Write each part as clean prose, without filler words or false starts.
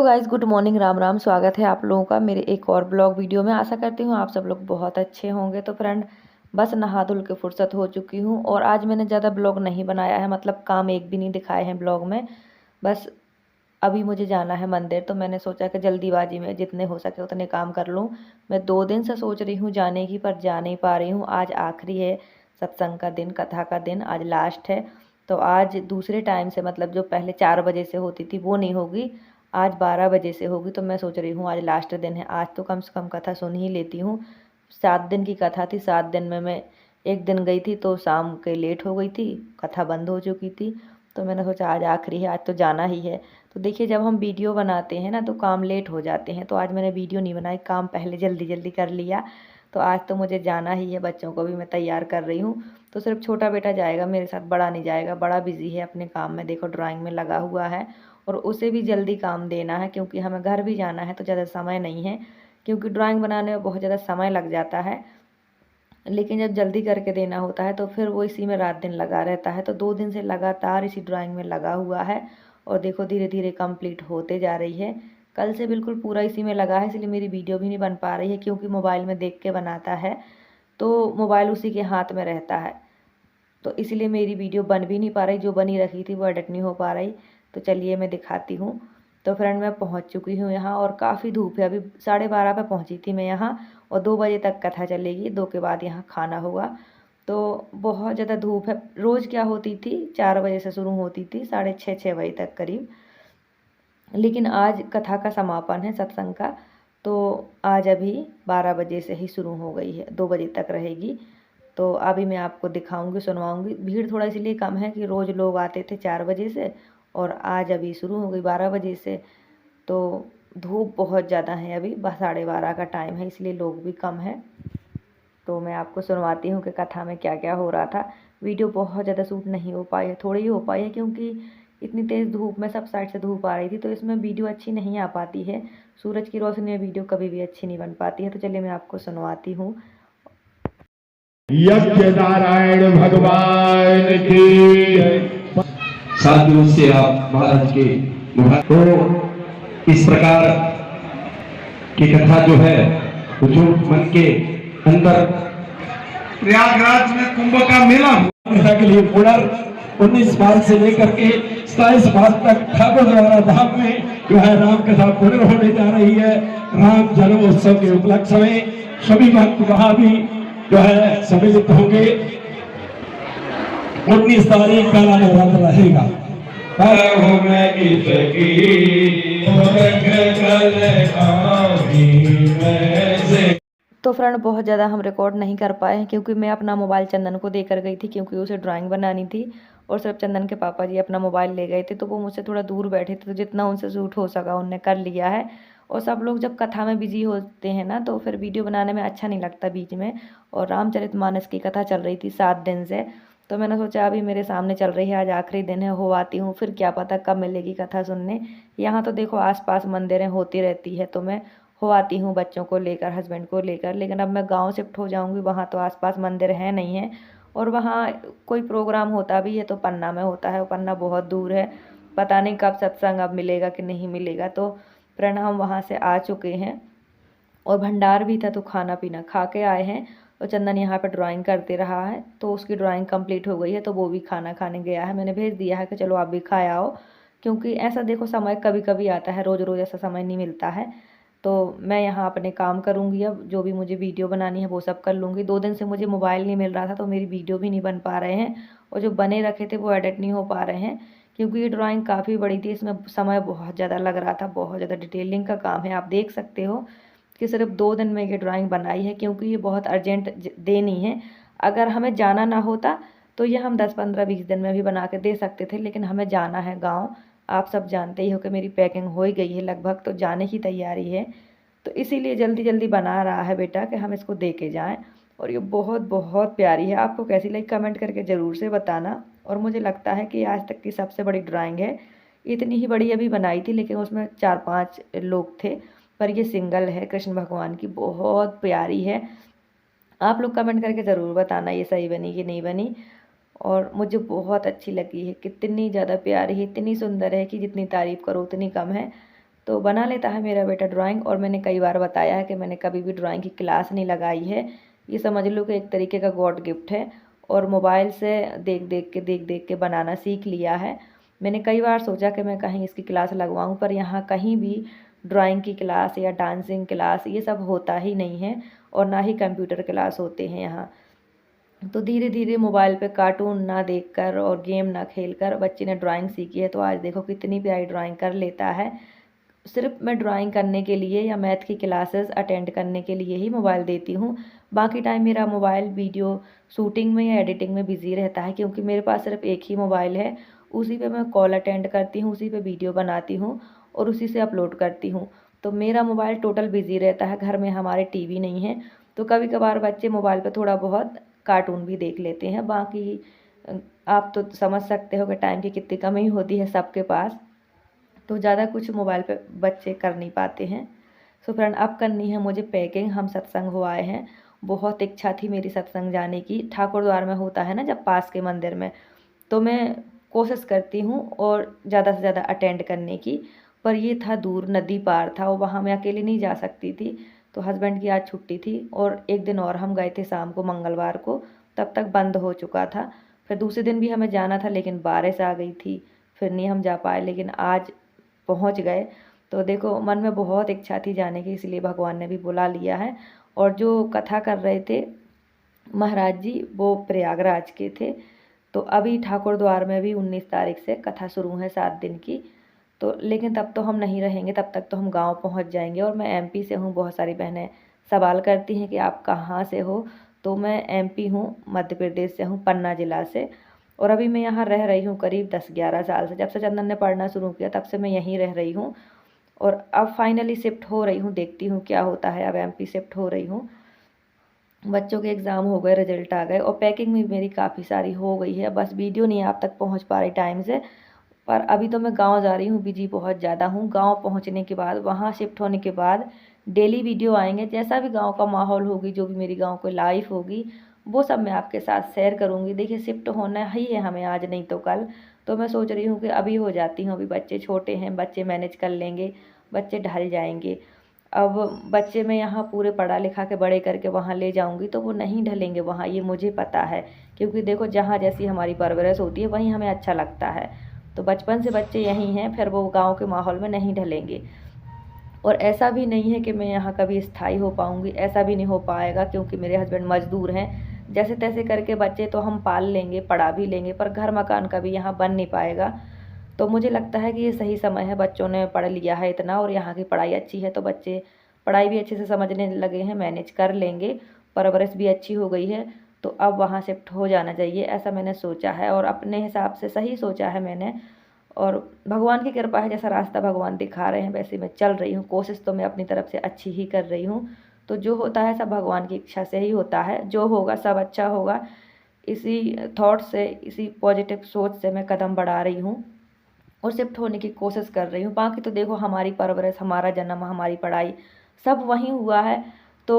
Guys, good morning, Ram Ram. स्वागत है आप लोगों का मेरे एक और ब्लॉग वीडियो में। आशा करती हूँ आप सब लोग बहुत अच्छे होंगे। तो फ्रेंड, बस नहा धुल के फुर्सत हो चुकी हूँ और आज मैंने ज़्यादा ब्लॉग नहीं बनाया है, मतलब काम एक भी नहीं दिखाए हैं ब्लॉग में। बस अभी मुझे जाना है मंदिर, तो मैंने सोचा कि जल्दीबाजी में जितने हो सके उतने काम कर लूँ। मैं 2 दिन से सोच रही हूँ जाने की, पर जा नहीं पा रही हूँ। आज आखिरी है सत्संग का दिन, कथा का दिन, आज लास्ट है। तो आज दूसरे टाइम से, मतलब जो पहले 4 बजे से होती थी वो नहीं होगी, आज 12 बजे से होगी। तो मैं सोच रही हूँ आज लास्ट दिन है, आज तो कम से कम कथा सुन ही लेती हूँ। 7 दिन की कथा थी, 7 दिन में मैं एक दिन गई थी तो शाम के लेट हो गई थी, कथा बंद हो चुकी थी। तो मैंने सोचा आज आखिरी है, आज तो जाना ही है। तो देखिए, जब हम वीडियो बनाते हैं ना तो काम लेट हो जाते हैं, तो आज मैंने वीडियो नहीं बनाई, काम पहले जल्दी जल्दी कर लिया। तो आज तो मुझे जाना ही है, बच्चों को भी मैं तैयार कर रही हूँ। तो सिर्फ छोटा बेटा जाएगा मेरे साथ, बड़ा नहीं जाएगा। बड़ा बिजी है अपने काम में, देखो ड्राइंग में लगा हुआ है, और उसे भी जल्दी काम देना है क्योंकि हमें घर भी जाना है, तो ज़्यादा समय नहीं है। क्योंकि ड्राइंग बनाने में बहुत ज़्यादा समय लग जाता है, लेकिन जब जल्दी करके देना होता है तो फिर वो इसी में रात दिन लगा रहता है। तो 2 दिन से लगातार इसी ड्राइंग में लगा हुआ है, और देखो धीरे धीरे कंप्लीट होते जा रही है। कल से बिल्कुल पूरा इसी में लगा है, इसलिए मेरी वीडियो भी नहीं बन पा रही है, क्योंकि मोबाइल में देख के बनाता है तो मोबाइल उसी के हाथ में रहता है। तो इसलिए मेरी वीडियो बन भी नहीं पा रही, जो बनी रखी थी वो एडिट नहीं हो पा रही। तो चलिए मैं दिखाती हूँ। तो फ्रेंड, मैं पहुँच चुकी हूँ यहाँ, और काफ़ी धूप है। अभी 12:30 पे पहुँची थी मैं यहाँ, और 2 बजे तक कथा चलेगी, 2 के बाद यहाँ खाना होगा। तो बहुत ज़्यादा धूप है। रोज़ क्या होती थी, 4 बजे से शुरू होती थी, 6:30 6 बजे तक करीब। लेकिन आज कथा का समापन है सत्संग का, तो आज अभी 12 बजे से ही शुरू हो गई है, 2 बजे तक रहेगी। तो अभी मैं आपको दिखाऊंगी, सुनवाऊंगी। भीड़ थोड़ा इसलिए कम है कि रोज़ लोग आते थे 4 बजे से, और आज अभी शुरू हो गई 12 बजे से। तो धूप बहुत ज़्यादा है, अभी 12:30 का टाइम है, इसलिए लोग भी कम है। तो मैं आपको सुनवाती हूँ कि कथा में क्या क्या हो रहा था। वीडियो बहुत ज़्यादा शूट नहीं हो पाई है, थोड़ी ही हो पाई है, क्योंकि इतनी तेज़ धूप में सब साइड से धूप आ रही थी, तो इसमें वीडियो अच्छी नहीं आ पाती है। सूरज की रोशनी में वीडियो कभी भी अच्छी नहीं बन पाती है। तो चलिए मैं आपको सुनवाती हूँ। यज्ञ नारायण भगवान की साधु से आप महाराज के तो इस प्रकार की कथा जो है, जो मन के अंदर प्रयागराज में कुंभ का मेला हुआ के लिए पुनर् 19 मार्च से लेकर के 27 मार्च तक ठाकुर द्वारा धाम में जो है राम कथा पूर्ण होने जा रही है। राम जन्मोत्सव के उपलक्ष्य में सभी भक्त वहां भी जो है सम्मिलित होंगे। 19 तारीख का नवरात्र रहेगा। तो फ्रेंड, बहुत ज़्यादा हम रिकॉर्ड नहीं कर पाए हैं, क्योंकि मैं अपना मोबाइल चंदन को देकर गई थी, क्योंकि उसे ड्राइंग बनानी थी। और सिर्फ चंदन के पापा जी अपना मोबाइल ले गए थे, तो वो मुझसे थोड़ा दूर बैठे थे, तो जितना उनसे शूट हो सका उनने कर लिया है। और सब लोग जब कथा में बिजी होते हैं ना, तो फिर वीडियो बनाने में अच्छा नहीं लगता बीच में। और रामचरितमानस की कथा चल रही थी 7 दिन से, तो मैंने सोचा अभी मेरे सामने चल रही है, आज आखिरी दिन है, हो आती हूँ, फिर क्या पता कब मिलेगी कथा सुनने। यहाँ तो देखो आसपास मंदिरें होती रहती है, तो मैं हो आती हूँ बच्चों को लेकर, हस्बैंड को लेकर। लेकिन अब मैं गांव शिफ्ट हो जाऊंगी, वहाँ तो आसपास मंदिर है नहीं है, और वहाँ कोई प्रोग्राम होता भी है तो पन्ना में होता है, और पन्ना बहुत दूर है, पता नहीं कब सत्संग अब मिलेगा कि नहीं मिलेगा। तो फ्रेंड, हम वहाँ से आ चुके हैं, और भंडार भी था, तो खाना पीना खा के आए हैं। और चंदन यहाँ पर ड्राइंग करते रहा है, तो उसकी ड्राइंग कंप्लीट हो गई है, तो वो भी खाना खाने गया है। मैंने भेज दिया है कि चलो आप भी खाए आओ, क्योंकि ऐसा देखो समय कभी कभी आता है, रोज़ रोज़ ऐसा समय नहीं मिलता है। तो मैं यहाँ अपने काम करूँगी, अब जो भी मुझे वीडियो बनानी है वो सब कर लूँगी। 2 दिन से मुझे मोबाइल नहीं मिल रहा था, तो मेरी वीडियो भी नहीं बन पा रहे हैं, और जो बने रखे थे वो एडिट नहीं हो पा रहे हैं, क्योंकि ये ड्राइंग काफ़ी बड़ी थी, इसमें समय बहुत ज़्यादा लग रहा था, बहुत ज़्यादा डिटेलिंग का काम है। आप देख सकते हो कि सिर्फ 2 दिन में ये ड्राइंग बनाई है, क्योंकि ये बहुत अर्जेंट देनी है। अगर हमें जाना ना होता तो ये हम 10 15 20 दिन में भी बना के दे सकते थे, लेकिन हमें जाना है गाँव। आप सब जानते ही हो कि मेरी पैकिंग हो ही गई है लगभग, तो जाने की तैयारी है। तो इसीलिए जल्दी जल्दी बना रहा है बेटा कि हम इसको दे के जाएँ। और ये बहुत बहुत प्यारी है, आपको कैसी लगी कमेंट करके ज़रूर से बताना। और मुझे लगता है कि आज तक की सबसे बड़ी ड्राइंग है। इतनी ही बड़ी अभी बनाई थी, लेकिन उसमें 4 5 लोग थे, पर ये सिंगल है कृष्ण भगवान की, बहुत प्यारी है। आप लोग कमेंट करके ज़रूर बताना ये सही बनी कि नहीं बनी। और मुझे बहुत अच्छी लगी है, कितनी ज़्यादा प्यारी है, इतनी सुंदर है कि जितनी तारीफ़ करो उतनी कम है। तो बना लेता है मेरा बेटा ड्राइंग। और मैंने कई बार बताया है कि मैंने कभी भी ड्राइंग की क्लास नहीं लगाई है। ये समझ लो कि एक तरीके का गॉड गिफ्ट है, और मोबाइल से देख देख के बनाना सीख लिया है। मैंने कई बार सोचा कि मैं कहीं इसकी क्लास लगवाऊं, पर यहाँ कहीं भी ड्राइंग की क्लास या डांसिंग क्लास ये सब होता ही नहीं है, और ना ही कंप्यूटर क्लास होते हैं यहाँ। तो धीरे धीरे मोबाइल पे कार्टून ना देखकर और गेम ना खेलकर बच्चे ने ड्राइंग सीखी है। तो आज देखो कितनी प्यारी ड्राइंग कर लेता है। सिर्फ मैं ड्राइंग करने के लिए या मैथ की क्लासेस अटेंड करने के लिए ही मोबाइल देती हूँ। बाकी टाइम मेरा मोबाइल वीडियो शूटिंग में या एडिटिंग में बिज़ी रहता है, क्योंकि मेरे पास सिर्फ एक ही मोबाइल है। उसी पे मैं कॉल अटेंड करती हूँ, उसी पे वीडियो बनाती हूँ और उसी से अपलोड करती हूँ। तो मेरा मोबाइल टोटल बिज़ी रहता है। घर में हमारे टीवी नहीं है, तो कभी कभार बच्चे मोबाइल पर थोड़ा बहुत कार्टून भी देख लेते हैं। बाकी आप तो समझ सकते हो कि टाइम की कितनी कमी होती है सबके पास, तो ज़्यादा कुछ मोबाइल पे बच्चे कर नहीं पाते हैं। सो फ्रेंड, अब करनी है मुझे पैकिंग। हम सत्संग हो आए हैं। बहुत इच्छा थी मेरी सत्संग जाने की। ठाकुर द्वार में होता है ना जब पास के मंदिर में, तो मैं कोशिश करती हूँ और ज़्यादा से ज़्यादा अटेंड करने की। पर ये था दूर, नदी पार था और वहाँ मैं अकेले नहीं जा सकती थी। तो हस्बैंड की आज छुट्टी थी और एक दिन और हम गए थे शाम को, मंगलवार को, तब तक बंद हो चुका था। फिर दूसरे दिन भी हमें जाना था, लेकिन बारिश आ गई थी, फिर नहीं हम जा पाए। लेकिन आज पहुंच गए। तो देखो मन में बहुत इच्छा थी जाने की, इसलिए भगवान ने भी बुला लिया है। और जो कथा कर रहे थे महाराज जी, वो प्रयागराज के थे। तो अभी ठाकुर द्वार में भी 19 तारीख से कथा शुरू है 7 दिन की। तो लेकिन तब तो हम नहीं रहेंगे, तब तक तो हम गांव पहुंच जाएंगे। और मैं एमपी से हूँ। बहुत सारी बहनें सवाल करती हैं कि आप कहाँ से हो। तो मैं एमपी हूँ, मध्य प्रदेश से हूँ, पन्ना ज़िला से। और अभी मैं यहाँ रह रही हूँ करीब 10-11 साल से। जब से चंदन ने पढ़ना शुरू किया तब से मैं यहीं रह रही हूँ। और अब फाइनली शिफ्ट हो रही हूँ, देखती हूँ क्या होता है। अब एमपी शिफ्ट हो रही हूँ। बच्चों के एग्ज़ाम हो गए, रिजल्ट आ गए और पैकिंग भी मेरी काफ़ी सारी हो गई है। बस वीडियो नहीं आप तक पहुँच पा रही टाइम से। पर अभी तो मैं गांव जा रही हूँ, बिजी बहुत ज़्यादा हूँ। गांव पहुँचने के बाद, वहाँ शिफ्ट होने के बाद डेली वीडियो आएंगे। जैसा भी गांव का माहौल होगी, जो भी मेरी गांव की लाइफ होगी, वो सब मैं आपके साथ शेयर करूँगी। देखिए शिफ्ट होना ही है हमें, आज नहीं तो कल। तो मैं सोच रही हूँ कि अभी हो जाती हूँ। अभी बच्चे छोटे हैं, बच्चे मैनेज कर लेंगे, बच्चे ढल जाएंगे। अब बच्चे मैं यहाँ पूरे पढ़ा लिखा के बड़े करके वहाँ ले जाऊँगी तो वो नहीं ढलेंगे वहाँ, ये मुझे पता है। क्योंकि देखो जहाँ जैसी हमारी परवरिश होती है वहीं हमें अच्छा लगता है। तो बचपन से बच्चे यहीं हैं, फिर वो गांव के माहौल में नहीं ढलेंगे। और ऐसा भी नहीं है कि मैं यहाँ कभी स्थायी हो पाऊँगी, ऐसा भी नहीं हो पाएगा, क्योंकि मेरे हस्बैंड मजदूर हैं। जैसे तैसे करके बच्चे तो हम पाल लेंगे, पढ़ा भी लेंगे, पर घर मकान कभी यहाँ बन नहीं पाएगा। तो मुझे लगता है कि ये सही समय है। बच्चों ने पढ़ लिया है इतना और यहाँ की पढ़ाई अच्छी है, तो बच्चे पढ़ाई भी अच्छे से समझने लगे हैं, मैनेज कर लेंगे, परवरिश भी अच्छी हो गई है। तो अब वहाँ शिफ्ट हो जाना चाहिए, ऐसा मैंने सोचा है। और अपने हिसाब से सही सोचा है मैंने। और भगवान की कृपा है, जैसा रास्ता भगवान दिखा रहे हैं वैसे मैं चल रही हूँ। कोशिश तो मैं अपनी तरफ से अच्छी ही कर रही हूँ। तो जो होता है सब भगवान की इच्छा से ही होता है। जो होगा सब अच्छा होगा। इसी थॉट से, इसी पॉजिटिव सोच से मैं कदम बढ़ा रही हूँ और शिफ्ट होने की कोशिश कर रही हूँ। बाकी तो देखो हमारी परवरिश, हमारा जन्म, हमारी पढ़ाई सब वहीं हुआ है। तो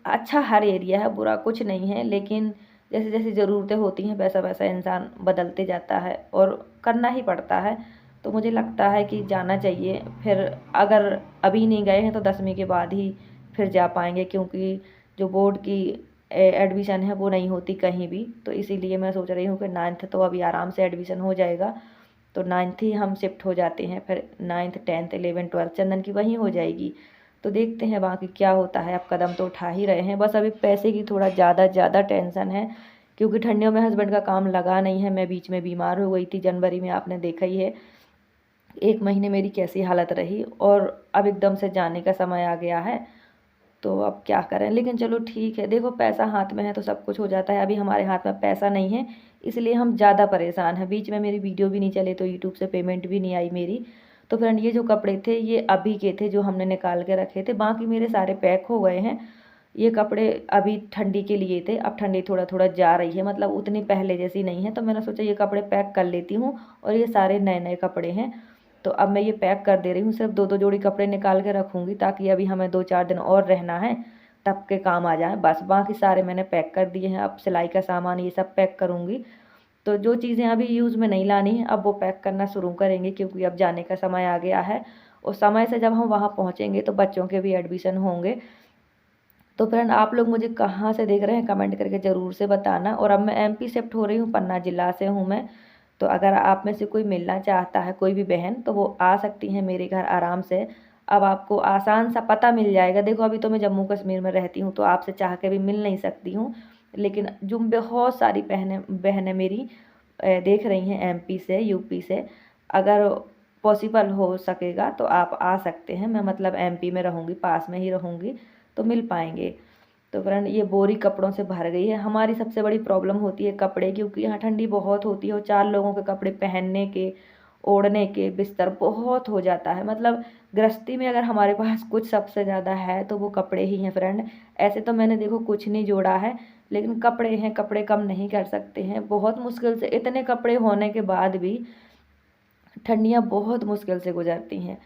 अच्छा हर एरिया है, बुरा कुछ नहीं है। लेकिन जैसे जैसे ज़रूरतें होती हैं वैसा वैसा इंसान बदलते जाता है और करना ही पड़ता है। तो मुझे लगता है कि जाना चाहिए। फिर अगर अभी नहीं गए हैं तो 10वीं के बाद ही फिर जा पाएंगे, क्योंकि जो बोर्ड की एडमिशन है वो नहीं होती कहीं भी। तो इसीलिए मैं सोच रही हूँ कि 9th तो अभी आराम से एडमिशन हो जाएगा, तो 9th ही हम शिफ्ट हो जाते हैं। फिर 9th 10th 11th 12th चंदन की वहीं हो जाएगी। तो देखते हैं बाकी क्या होता है। अब कदम तो उठा ही रहे हैं, बस अभी पैसे की थोड़ा ज़्यादा टेंशन है, क्योंकि ठंडियों में हस्बैंड का काम लगा नहीं है। मैं बीच में बीमार हो गई थी जनवरी में, आपने देखा ही है 1 महीने मेरी कैसी हालत रही। और अब एकदम से जाने का समय आ गया है, तो अब क्या करें। लेकिन चलो ठीक है, देखो पैसा हाथ में है तो सब कुछ हो जाता है। अभी हमारे हाथ में पैसा नहीं है, इसलिए हम ज़्यादा परेशान हैं। बीच में मेरी वीडियो भी नहीं चले, तो यूट्यूब से पेमेंट भी नहीं आई मेरी। तो फ्रेंड, ये जो कपड़े थे ये अभी के थे जो हमने निकाल के रखे थे, बाकी मेरे सारे पैक हो गए हैं। ये कपड़े अभी ठंडी के लिए थे, अब ठंडी थोड़ा थोड़ा जा रही है, मतलब उतनी पहले जैसी नहीं है। तो मैंने सोचा ये कपड़े पैक कर लेती हूँ, और ये सारे नए नए कपड़े हैं। तो अब मैं ये पैक कर दे रही हूँ। सिर्फ 2-2 जोड़ी कपड़े निकाल के रखूँगी, ताकि अभी हमें 2-4 दिन और रहना है, तब के काम आ जाए। बस बाकी सारे मैंने पैक कर दिए हैं। अब सिलाई का सामान ये सब पैक करूँगी। तो जो चीज़ें अभी यूज़ में नहीं लानी है अब वो पैक करना शुरू करेंगे, क्योंकि अब जाने का समय आ गया है। और समय से जब हम वहाँ पहुँचेंगे तो बच्चों के भी एडमिशन होंगे। तो फ्रेंड आप लोग मुझे कहाँ से देख रहे हैं कमेंट करके ज़रूर से बताना। और अब मैं एमपी शिफ्ट हो रही हूँ, पन्ना ज़िला से हूँ मैं। तो अगर आप में से कोई मिलना चाहता है, कोई भी बहन, तो वो आ सकती हैं मेरे घर आराम से। अब आपको आसान सा पता मिल जाएगा। देखो अभी तो मैं जम्मू कश्मीर में रहती हूँ, तो आपसे चाह के भी मिल नहीं सकती हूँ, लेकिन जो बहुत सारी बहनें मेरी देख रही हैं एमपी से, यूपी से, अगर पॉसिबल हो सकेगा तो आप आ सकते हैं। मैं मतलब एमपी में रहूँगी, पास में ही रहूँगी, तो मिल पाएंगे। तो फ्रेंड ये बोरी कपड़ों से भर गई है। हमारी सबसे बड़ी प्रॉब्लम होती है कपड़े, क्योंकि यहाँ ठंडी बहुत होती है और 4 लोगों के कपड़े पहनने के, ओढ़ने के, बिस्तर बहुत हो जाता है। मतलब गृहस्थी में अगर हमारे पास कुछ सबसे ज़्यादा है तो वो कपड़े ही हैं फ्रेंड। ऐसे तो मैंने देखो कुछ नहीं जोड़ा है, लेकिन कपड़े हैं, कपड़े कम नहीं कर सकते हैं। बहुत मुश्किल से, इतने कपड़े होने के बाद भी ठंडियाँ बहुत मुश्किल से गुजरती हैं।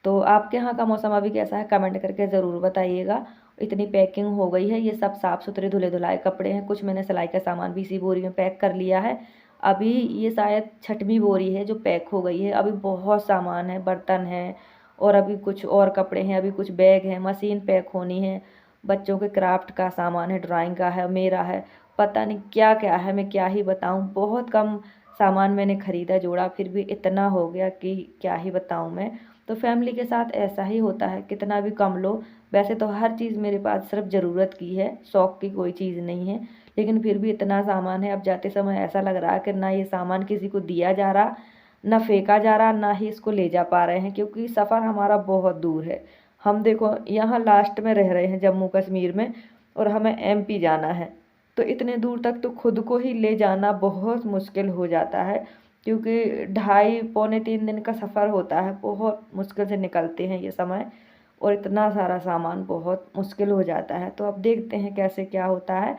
तो आपके यहाँ का मौसम अभी कैसा है कमेंट करके ज़रूर बताइएगा। इतनी पैकिंग हो गई है, ये सब साफ़ सुथरे धुले धुलाए कपड़े हैं। कुछ मैंने सिलाई का सामान भी इसी बोरी में पैक कर लिया है। अभी ये शायद 6वीं बोरी है जो पैक हो गई है। अभी बहुत सामान है, बर्तन है, और अभी कुछ और कपड़े हैं, अभी कुछ बैग हैं, मशीन पैक होनी है, बच्चों के क्राफ्ट का सामान है, ड्राइंग का है, मेरा है, पता नहीं क्या क्या है, मैं क्या ही बताऊँ। बहुत कम सामान मैंने ख़रीदा जोड़ा, फिर भी इतना हो गया कि क्या ही बताऊँ मैं। तो फैमिली के साथ ऐसा ही होता है, कितना भी कम लो। वैसे तो हर चीज़ मेरे पास सिर्फ ज़रूरत की है, शौक़ की कोई चीज़ नहीं है, लेकिन फिर भी इतना सामान है। अब जाते समय ऐसा लग रहा है कि ना ये सामान किसी को दिया जा रहा, ना फेंका जा रहा, ना ही इसको ले जा पा रहे हैं, क्योंकि सफ़र हमारा बहुत दूर है। हम देखो यहाँ लास्ट में रह रहे हैं जम्मू कश्मीर में, और हमें एमपी जाना है। तो इतने दूर तक तो खुद को ही ले जाना बहुत मुश्किल हो जाता है, क्योंकि 2.5 पौने 3 दिन का सफ़र होता है। बहुत मुश्किल से निकलते हैं ये समय, और इतना सारा सामान बहुत मुश्किल हो जाता है। तो अब देखते हैं कैसे क्या होता है।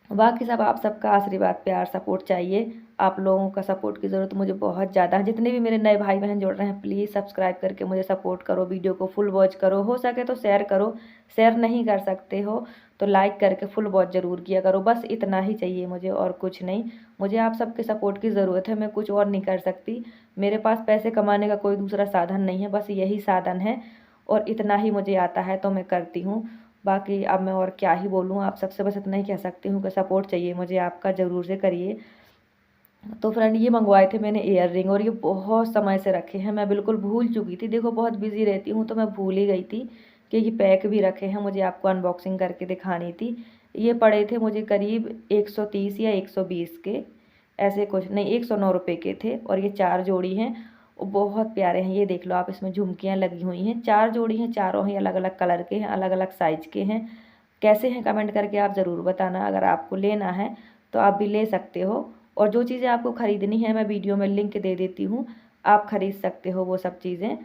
बाकी सब आप सबका आशीर्वाद, प्यार, सपोर्ट चाहिए। आप लोगों का सपोर्ट की ज़रूरत मुझे बहुत ज़्यादा है। जितने भी मेरे नए भाई बहन जुड़ रहे हैं, प्लीज़ सब्सक्राइब करके मुझे सपोर्ट करो, वीडियो को फुल वॉच करो, हो सके तो शेयर करो। शेयर नहीं कर सकते हो तो लाइक करके फुल वॉच ज़रूर किया करो। बस इतना ही चाहिए मुझे, और कुछ नहीं। मुझे आप सबके सपोर्ट की ज़रूरत है, मैं कुछ और नहीं कर सकती। मेरे पास पैसे कमाने का कोई दूसरा साधन नहीं है, बस यही साधन है, और इतना ही मुझे आता है तो मैं करती हूँ। बाकी अब मैं और क्या ही बोलूँ, आप सबसे बस इतना ही कह सकती हूँ कि सपोर्ट चाहिए मुझे आपका, ज़रूर से करिए। तो फ्रेंड ये मंगवाए थे मैंने ईयर रिंग, और ये बहुत समय से रखे हैं, मैं बिल्कुल भूल चुकी थी। देखो बहुत बिजी रहती हूँ तो मैं भूल ही गई थी कि ये पैक भी रखे हैं, मुझे आपको अनबॉक्सिंग करके दिखानी थी। ये पड़े थे मुझे करीब 130 या 120 के, ऐसे कुछ नहीं, 109 रुपये के थे। और ये 4 जोड़ी हैं, और बहुत प्यारे हैं। ये देख लो आप, इसमें झुमकियाँ लगी हुई हैं। 4 जोड़ी हैं, चारों ही अलग अलग कलर के हैं, अलग अलग साइज़ के हैं। कैसे हैं कमेंट करके आप ज़रूर बताना। अगर आपको लेना है तो आप भी ले सकते हो, और जो चीज़ें आपको ख़रीदनी है मैं वीडियो में लिंक दे देती हूँ, आप ख़रीद सकते हो वो सब चीज़ें।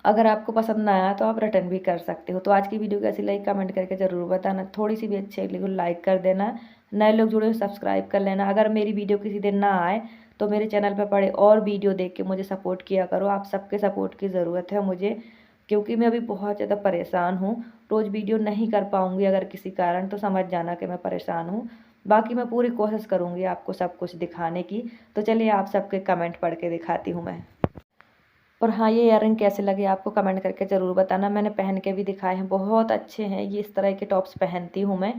अगर आपको पसंद ना आया तो आप रिटर्न भी कर सकते हो। तो आज की वीडियो कैसी लगी कमेंट करके ज़रूर बताना। थोड़ी सी भी अच्छी लगी तो लाइक कर देना, नए लोग जुड़े हो सब्सक्राइब कर लेना। अगर मेरी वीडियो किसी दिन ना आए तो मेरे चैनल पर पड़े और वीडियो देख के मुझे सपोर्ट किया करो। आप सबके सपोर्ट की ज़रूरत है मुझे, क्योंकि मैं अभी बहुत ज़्यादा परेशान हूँ। रोज़ वीडियो नहीं कर पाऊँगी अगर किसी कारण, तो समझ जाना कि मैं परेशान हूँ। बाकी मैं पूरी कोशिश करूँगी आपको सब कुछ दिखाने की। तो चलिए आप सबके कमेंट पढ़ के दिखाती हूँ मैं। और हाँ, ये ईयररिंग कैसे लगे आपको कमेंट करके ज़रूर बताना। मैंने पहन के भी दिखाए हैं, बहुत अच्छे हैं। ये इस तरह के टॉप्स पहनती हूँ मैं,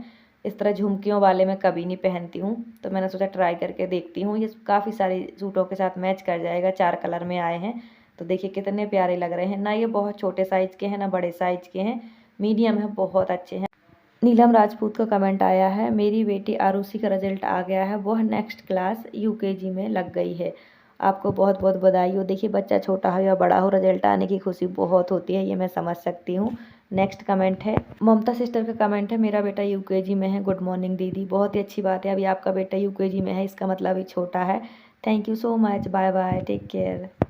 इस तरह झुमकियों वाले मैं कभी नहीं पहनती हूँ, तो मैंने सोचा ट्राई करके देखती हूँ। ये काफ़ी सारे सूटों के साथ मैच कर जाएगा, 4 कलर में आए हैं। तो देखिए कितने प्यारे लग रहे हैं ना। ये बहुत छोटे साइज़ के हैं ना बड़े साइज़ के हैं, मीडियम है, बहुत अच्छे हैं। नीलम राजपूत का कमेंट आया है, मेरी बेटी आरुषि का रिजल्ट आ गया है, वह नेक्स्ट क्लास यूकेजी में लग गई है। आपको बहुत बहुत बधाई हो। देखिए बच्चा छोटा हो या बड़ा हो, रिजल्ट आने की खुशी बहुत होती है, ये मैं समझ सकती हूँ। नेक्स्ट कमेंट है ममता सिस्टर का कमेंट है, मेरा बेटा यूकेजी में है। गुड मॉर्निंग दीदी, बहुत ही अच्छी बात है। अभी आपका बेटा यूकेजी में है, इसका मतलब ही छोटा है। Thank you so much, bye bye, take care.